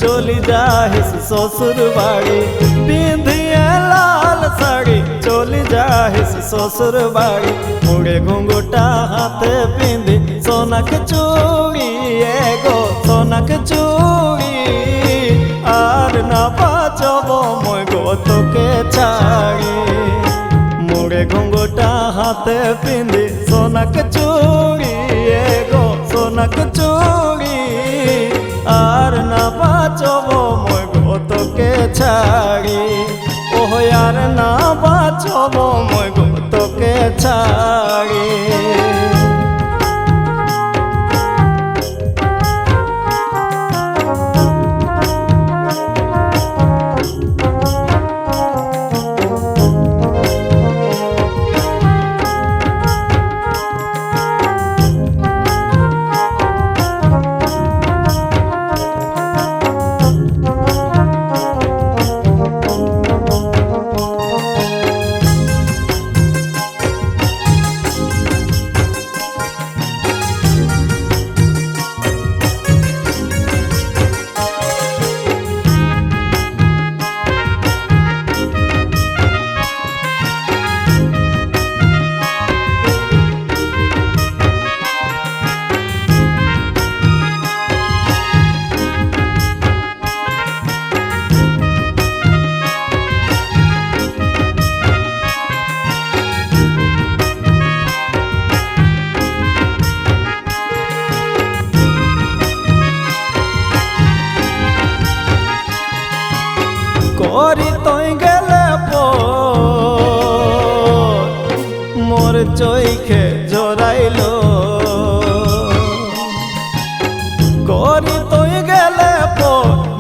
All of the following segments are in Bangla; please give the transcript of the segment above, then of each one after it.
চলি যাহিস শ্বশুর বাড়ি পিঁধিয়ে লাল শাড়ি চলি যাহিস শ্বশুর বাড়ি মুড়ে ঘুঙ্গুটা হাতে পিঁধি সোনাক চুড়ি গো সোনাক চুড়ি আর না বাঁচব মই গো তোকে ছাড়ি মুড়ে ঘুঙ্গুটা হাতে পিঁধি সোনাক চুড়ি গো সোনাক চুড়ি আর না বাঁচব মই গো তোকে ছাড়ি ওহ আর না বাঁচব মই গো তোকে ছাড়ি করি তুই গেলে মোর চৈখে জোরাইল করি তুই গেলে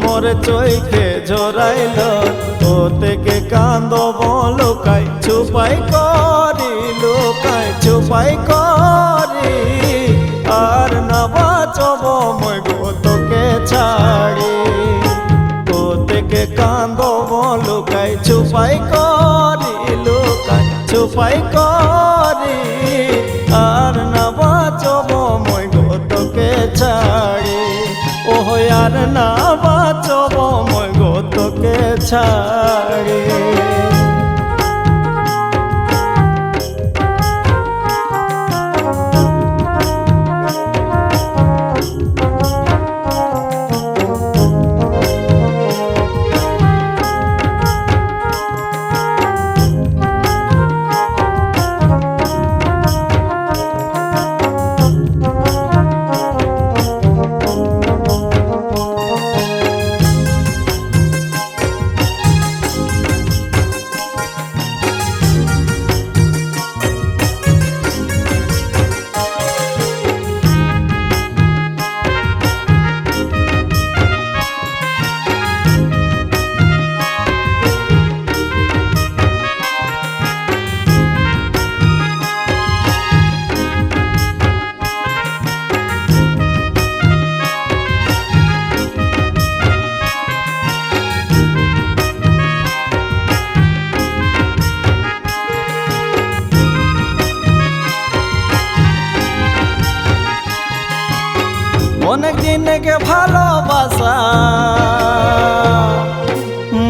মোর চৈখে জোরাইল ও থেকে কান্দব লুকাই চুপাই করি লুকাই চুপাই করি আর না বাঁচব মই গো তোকে ছাড়ি থেকে কান্দব লুকাই চুপাই করি লুকাই চুপাই করি আর না বাঁচব মই গো তোকে ছাড়ি ওহ আর না বাঁচব মই গো তোকে ছাড়ি অনেক দিনকে ভালোবাসা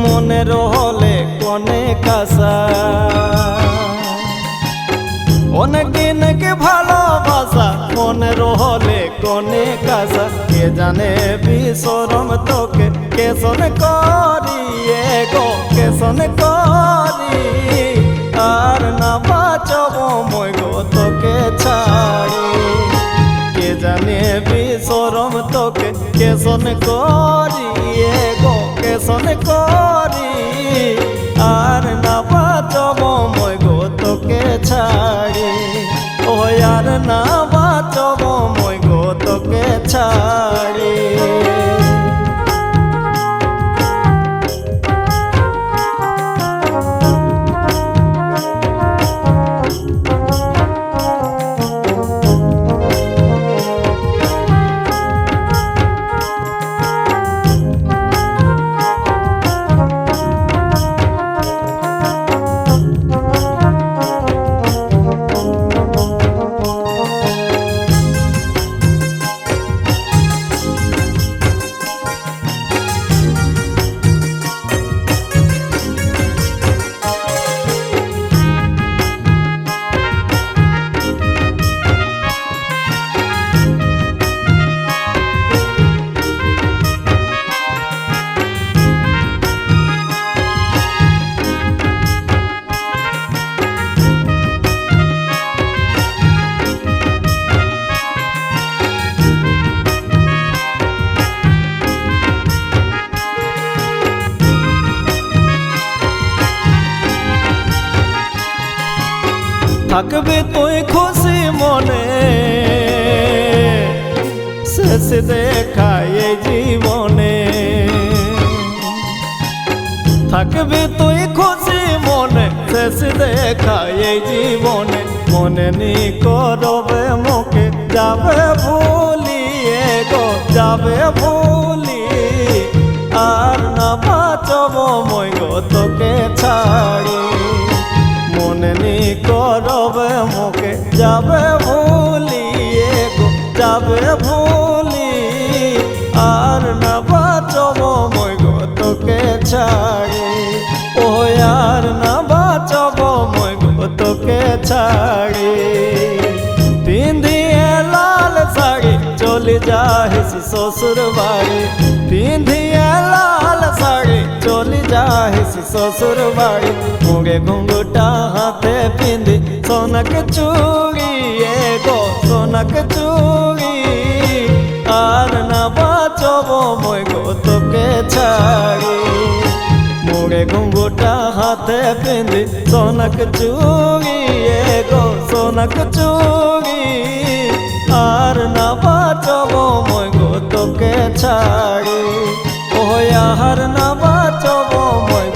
মনের হলে কোনে কাসা অনেক দিনকে ভালোবাসা মনের হলে কোনে কাসা কে জানে বিসরম তোকে কেসন করি গো কেসন করি আর না বাঁচব মই গো তোকে ছাড়ি কে জানে বিসরম তোকে কেসন করি গো কেসন করি আর না বাঁচব মই গো তোকে ছাড়ি ও আর না বাঁচব মই গো তোকে ছাড়ি থাকবে তুই খুশি মনে শেষ দেখা এই জীবনে থাকবে তুই খুশি মনে শেষ দেখা এই জীবনে মনে নি করবে মুখে যাবে ভুলিয়ে গো যাবে ভুলি আর না বাঁচব মই গো তোকে ছাড়ি মনে নি করবে মুখে যাবে ভুলিয়ে গো যাবে ভুলি আর না বাঁচব মই গো তোকে ছাড়ি ও আর না বাঁচব মই গো তোকে ছাড়ি পিন্ধিয়ে লাল শাড়ি চলে যাহিস শ্বশুর বাড়ি পিন্ধিয়ে লাল শাড়ি চলে যাহিস শ্বশুর বাড়ি মুগে ঘুঙ্গুটা হাতে পিন্ধি সোনাক চুড়ি গো সোনাক চুড়ি আর না বাঁচব মই গো তোকে ছাড়ি মুগে ঘুঙ্গুটা হাতে পিন্ধি সোনাক চুড়ি গো সোনাক চুড়ি আর না বাঁচব মই গো তোকে ছাড়ি ও আর না বাঁচব মই